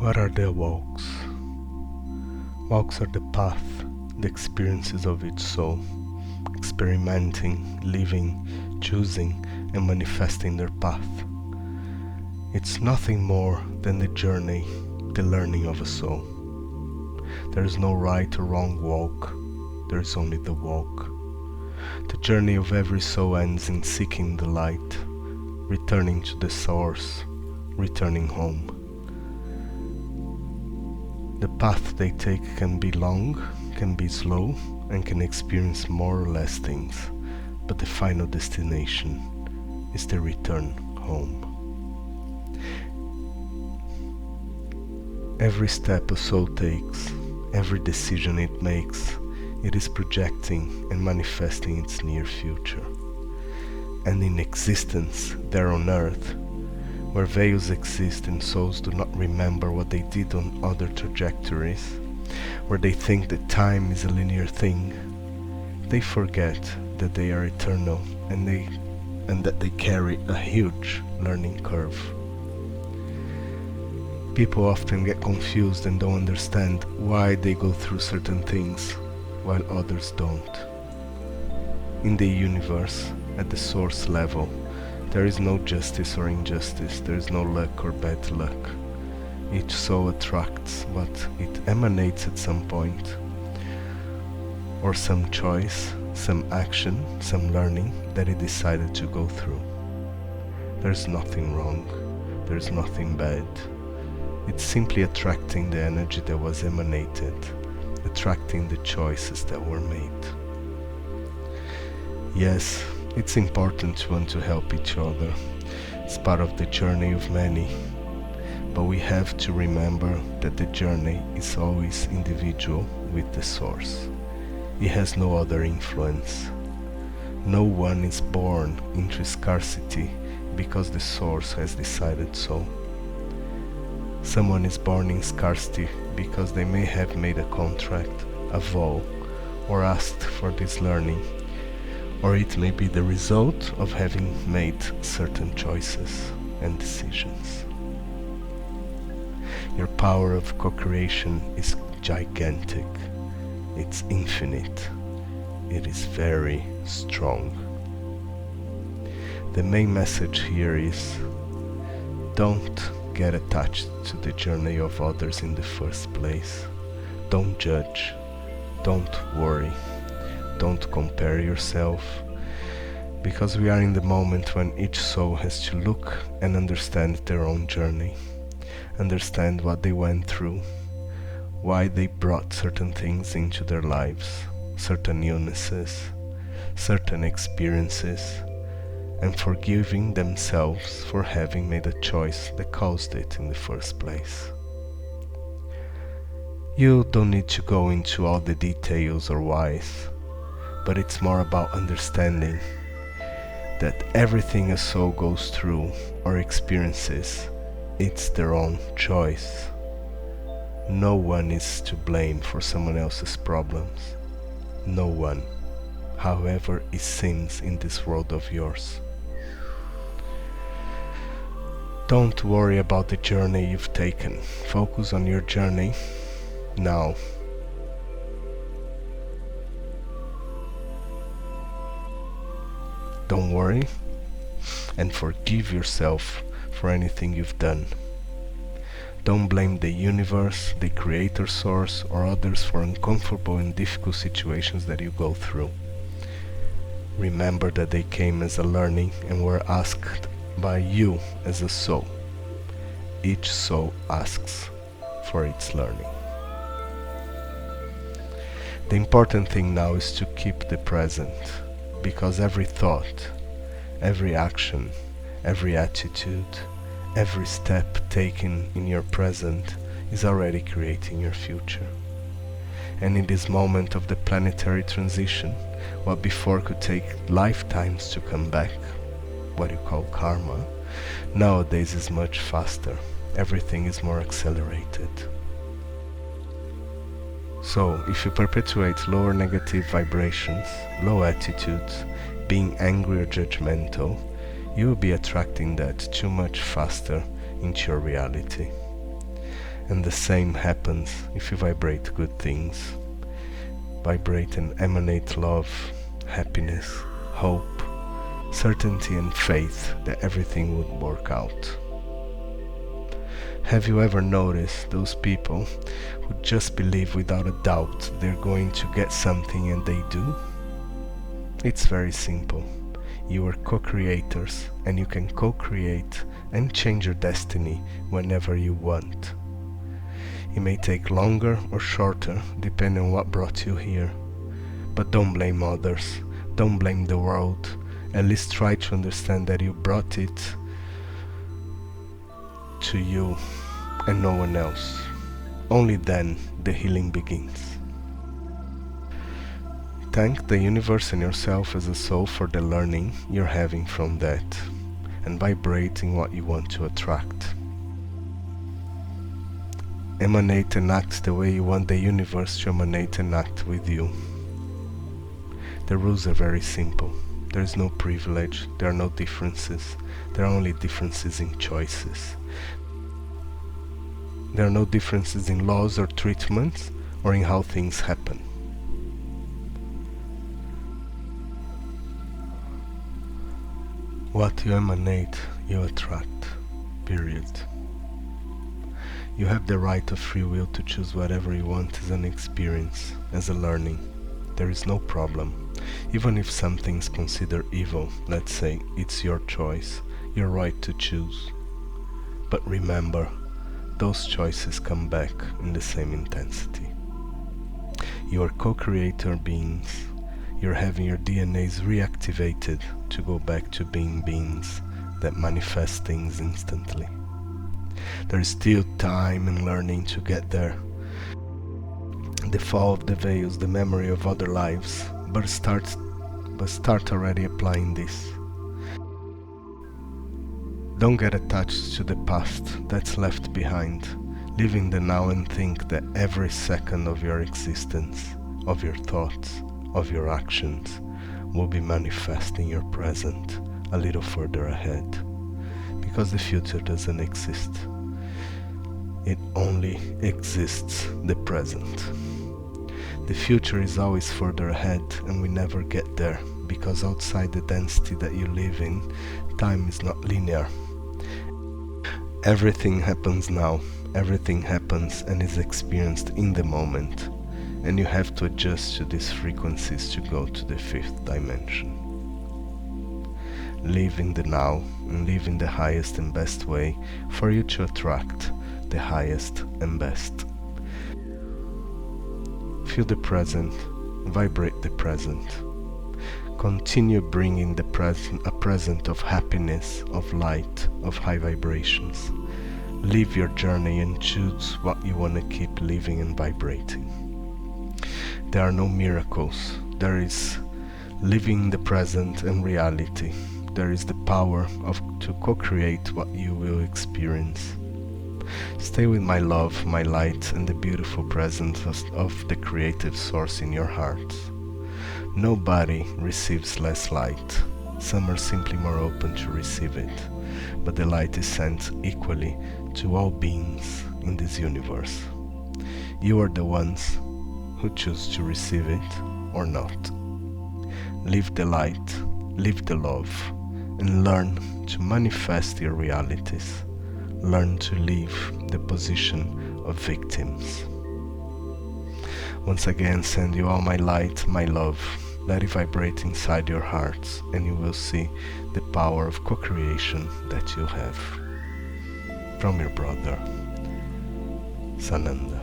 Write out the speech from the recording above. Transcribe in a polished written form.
What are the walks? Walks are the path, the experiences of each soul, experimenting, living, choosing, and manifesting their path. It's nothing more than the journey, the learning of a soul. There is no right or wrong walk, there is only the walk. The journey of every soul ends in seeking the light, returning to the source, returning home. The path they take can be long, can be slow, and can experience more or less things, but the final destination is the return home. Every step a soul takes, every decision it makes, it is projecting and manifesting its near future. And in existence, there on earth, where veils exist and souls do not remember what they did on other trajectories, where they think that time is a linear thing, they forget that they are eternal and that they carry a huge learning curve. People often get confused and don't understand why they go through certain things while others don't. In the universe, at the source level, there is no justice or injustice, there is no luck or bad luck. Each soul attracts what it emanates at some point, or some choice, some action, some learning that it decided to go through. There's nothing wrong, there's nothing bad. It's simply attracting the energy that was emanated, attracting the choices that were made. Yes, it's important to want to help each other. It's part of the journey of many. But we have to remember that the journey is always individual with the source. It has no other influence. No one is born into scarcity because the source has decided so. Someone is born in scarcity because they may have made a contract, a vow, or asked for this learning, or it may be the result of having made certain choices and decisions. Your power of co-creation is gigantic, it's infinite, it is very strong. The main message here is, don't get attached to the journey of others in the first place. Don't judge, don't worry, don't compare yourself, because we are in the moment when each soul has to look and understand their own journey, understand what they went through, why they brought certain things into their lives, certain illnesses, certain experiences, and forgiving themselves for having made a choice that caused it in the first place. You don't need to go into all the details or whys, but it's more about understanding that everything a soul goes through or experiences, it's their own choice. No one is to blame for someone else's problems. No one, however it seems in this world of yours. Don't worry about the journey you've taken. Focus on your journey now. Don't worry and forgive yourself for anything you've done. Don't blame the universe, the creator source, or others for uncomfortable and difficult situations that you go through. Remember that they came as a learning and were asked by you as a soul. Each soul asks for its learning. The important thing now is to keep the present, because every thought, every action, every attitude, every step taken in your present is already creating your future. And in this moment of the planetary transition, what before could take lifetimes to come back, what you call karma, nowadays is much faster. Everything is more accelerated. So, if you perpetuate lower negative vibrations, low attitudes, being angry or judgmental, you will be attracting that too much faster into your reality. And the same happens if you vibrate good things. Vibrate and emanate love, happiness, hope, certainty and faith that everything would work out. Have you ever noticed those people who just believe without a doubt they're going to get something and they do? It's very simple. You are co-creators and you can co-create and change your destiny whenever you want. It may take longer or shorter depending on what brought you here. But don't blame others, don't blame the world. At least try to understand that you brought it to you and no one else. Only then the healing begins. Thank the universe and yourself as a soul for the learning you're having from that, and vibrating what you want to attract. Emanate and act the way you want the universe to emanate and act with you. The rules are very simple. There is no privilege, there are no differences, there are only differences in choices. There are no differences in laws or treatments or in how things happen. What you emanate, you attract. Period. You have the right of free will to choose whatever you want as an experience, as a learning. There is no problem. Even if something's considered evil, let's say, it's your choice, your right to choose. But remember, those choices come back in the same intensity. You are co-creator beings. You're having your DNAs reactivated to go back to being beings that manifest things instantly. There is still time and learning to get there. The fall of the veils, the memory of other lives, but start already applying this. Don't get attached to the past that's left behind. Live in the now and think that every second of your existence, of your thoughts, of your actions, will be manifesting your present a little further ahead. Because the future doesn't exist. It only exists the present. The future is always further ahead and we never get there, because outside the density that you live in, time is not linear. Everything happens now, everything happens and is experienced in the moment, and you have to adjust to these frequencies to go to the fifth dimension. Live in the now and live in the highest and best way for you to attract the highest and best. Feel the present, vibrate the present. Continue bringing a present of happiness, of light, of high vibrations. Live your journey and choose what you want to keep living and vibrating. There are no miracles. There is living the present and reality. There is the power to co-create what you will experience. Stay with my love, my light, and the beautiful presence of the creative source in your heart. Nobody receives less light. Some are simply more open to receive it, but the light is sent equally to all beings in this universe. You are the ones who choose to receive it or not. Live the light, live the love, and learn to manifest your realities. Learn to leave the position of victims. Once again, send you all my light, my love. Let it vibrate inside your hearts, and you will see the power of co-creation that you have. From your brother, Sananda.